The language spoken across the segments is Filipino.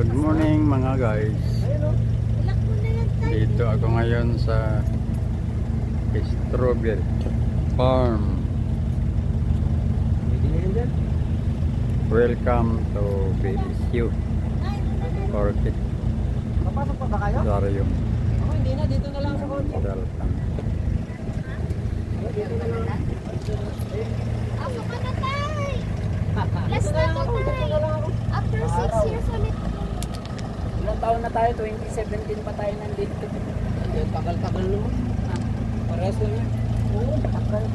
Good morning mga guys. Dito ako ngayon sa strawberry farm. Welcome to BSU Orchid. Papasok pa ba kayo? Dario. Ako hindi na, dito na lang sa kotse. Welcome. Dito na lang. Pasok ka na tayo! Last na to tayo! After 6 years ulit. Ilang taon na tayo? 2017 pa tayo nandito. Tagal-tagal naman. Parehas lang yan. Oo, tagal.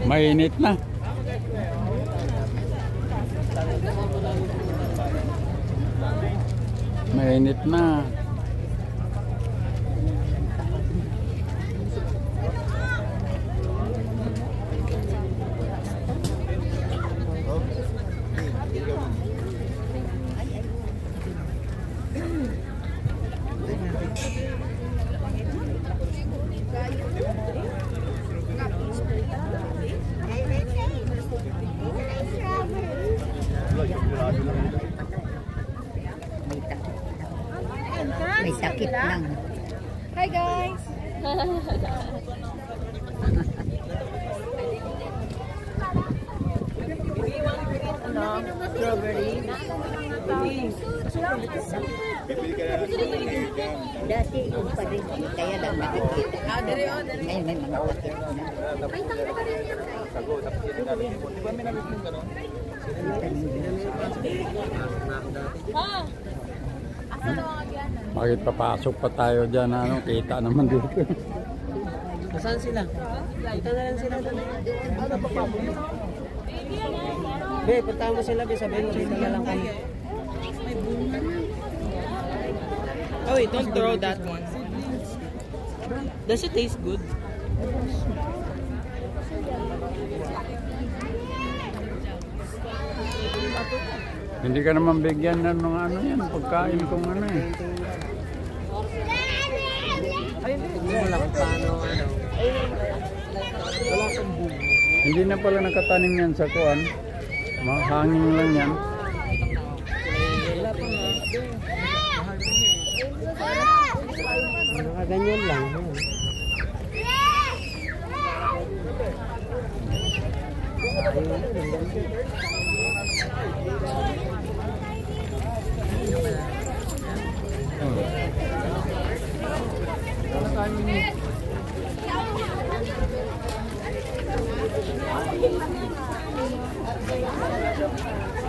Mainit na. Mainit na. May sakit lang. Hi guys! Strawberry. Dati yung pa rin, kaya lang nakikita. Ngayon may mga sakit na. Bakit papasok pa tayo dyan? Ano? Kita naman dito. Saan sila? Punta na lang sila doon. Ano pa pa? Be, punta mo sila. Be, sabihin mo dito na lang kami. Oh wait, don't throw that one. Does it taste good? Hindi ka naman bigyan ng mga ano yan, pagkain kung ano eh. Hindi mo lang paano ano. Wala kang bumo. Hindi na pala nakatanim yan sa kuan. Mahangin lang yan. Wala pa nga. Nakaganyan lang.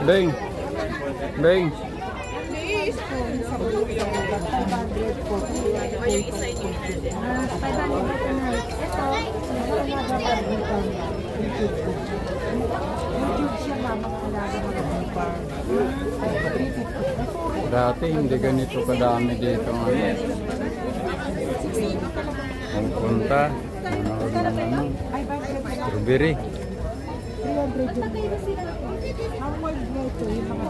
Beng! Beng! Dati hindi ganito kadami dito ngayon. Kung punta, manood ng ano, strawberry. Ang dito yung mga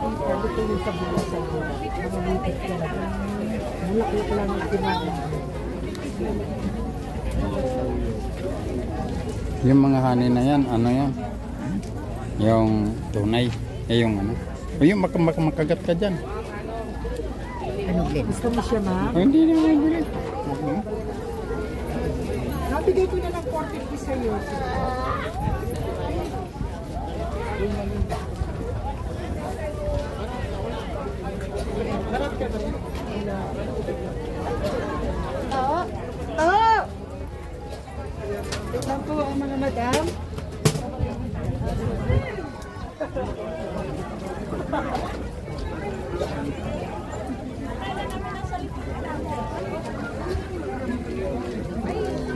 dito yung sa bulas sa bulas. Mga lipit talaga. Mulaki ko lang yung ginagawa. Yung mga honey na yan, ano yan? Yung tunay. Yung ano? O yung makagat ka dyan. Ano, Glenn? Gusto mo siya, ma'am? O hindi naman bilis. Nabigay ko na ng 450 sa'yo. Oo. Oo! Tignan po ang mga madam.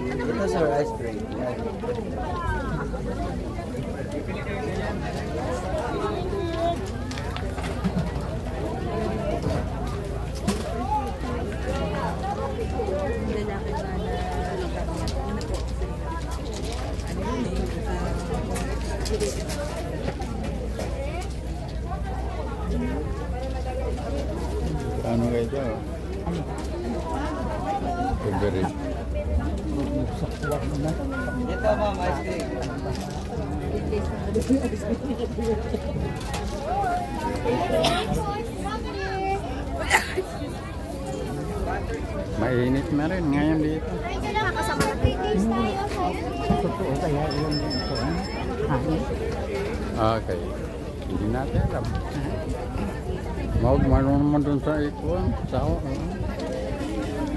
Ito sir, ice cream. Ano kayo dyan? Strawberry. Ito ma'am, ice cream. Mainit na rin ngayon dito. Kasama na pigis tayo. Totoo kaya yung hangin. Okay. Hindi natin alam. Mayroon naman dun sa ikuan. Sao.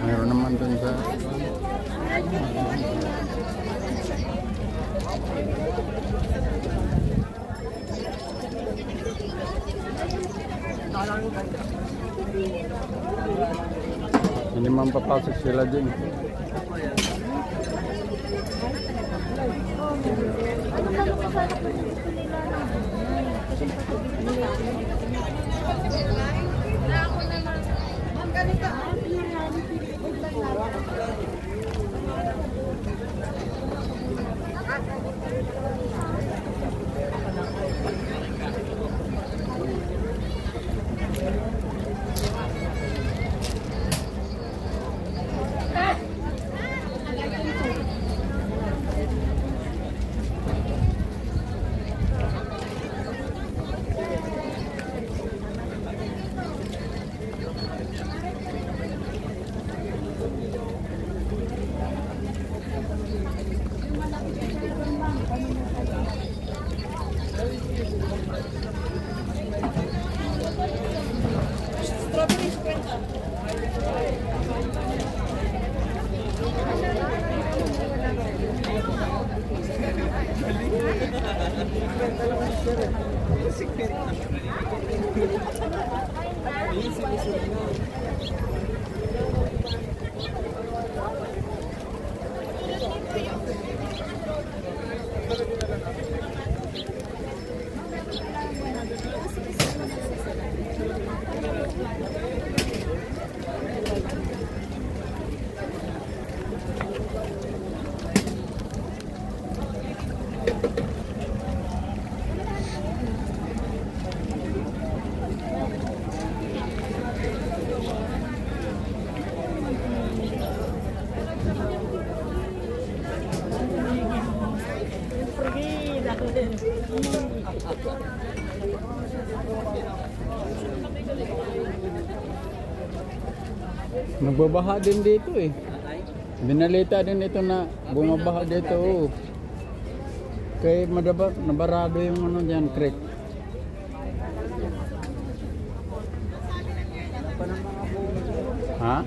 Mayroon naman dun sa... Hindi man papasok sila din. Nagbabaha din dito eh. Binalita din ito na bumabaha dito. Oh. Kaya nabarado yung ano dyan, creek. Ha?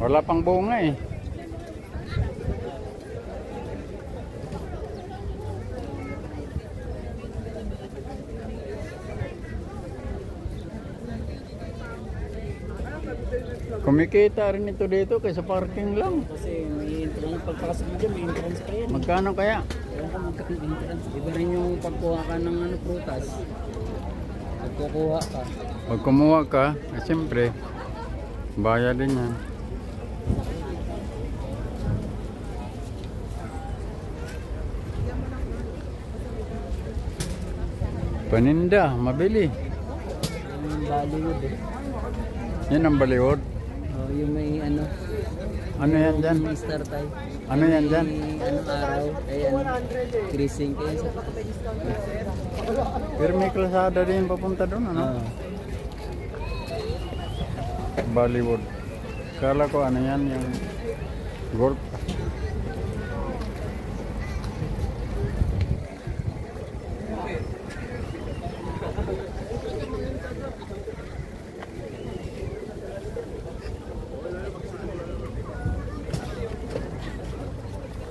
Wala pang bunga eh. Kumikita rin ito dito kaysa parking lang. Kasi may entrance, pagpasok mo dyan, may entrance pa yan. Magkano kaya? Kaya ka magkakang entrance. Iba rin yung pagkuha ka ng ano, prutas. Pagkukuha ka. Pag kumuha ka, siyempre, bayad din yan. Paninda, mabili. Yung Bollywood eh. Yan ang Bollywood. Oh, yung may ano. Ano yan dyan? May star tayo. Ano yan dyan? May anong araw. Ayan. Crising kayo sa Pero may klasada din papunta doon, ano? Bollywood. Kala ko ano yan, yung golf.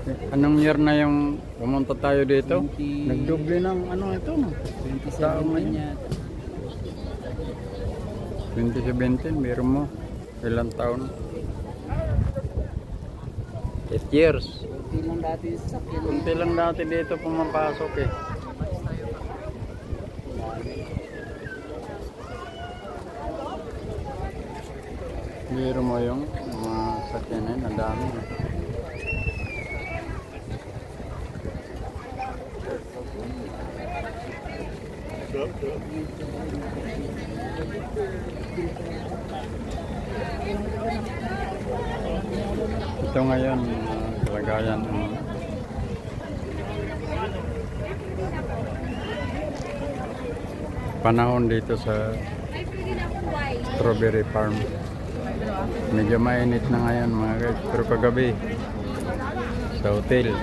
Anong year na yung pumunta tayo dito? 20 Nagdoble ng ano ito? Tao 27 ngayon. yata. 2017, biro mo. Ilang taon? 8 years. Kunti lang dati yung sasakyan. Kunti lang dati dito pumapasok eh. Biro mo yung mga sakyanan, ang dami. Ito ngayon, kalagayan ng panahon dito sa strawberry farm. Medyo mainit na ngayon mga guys, pero kagabi sa hotel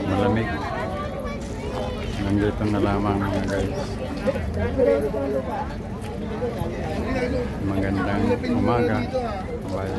malamig. Nandito na lamang mga guys. Magandang umaga. Bye.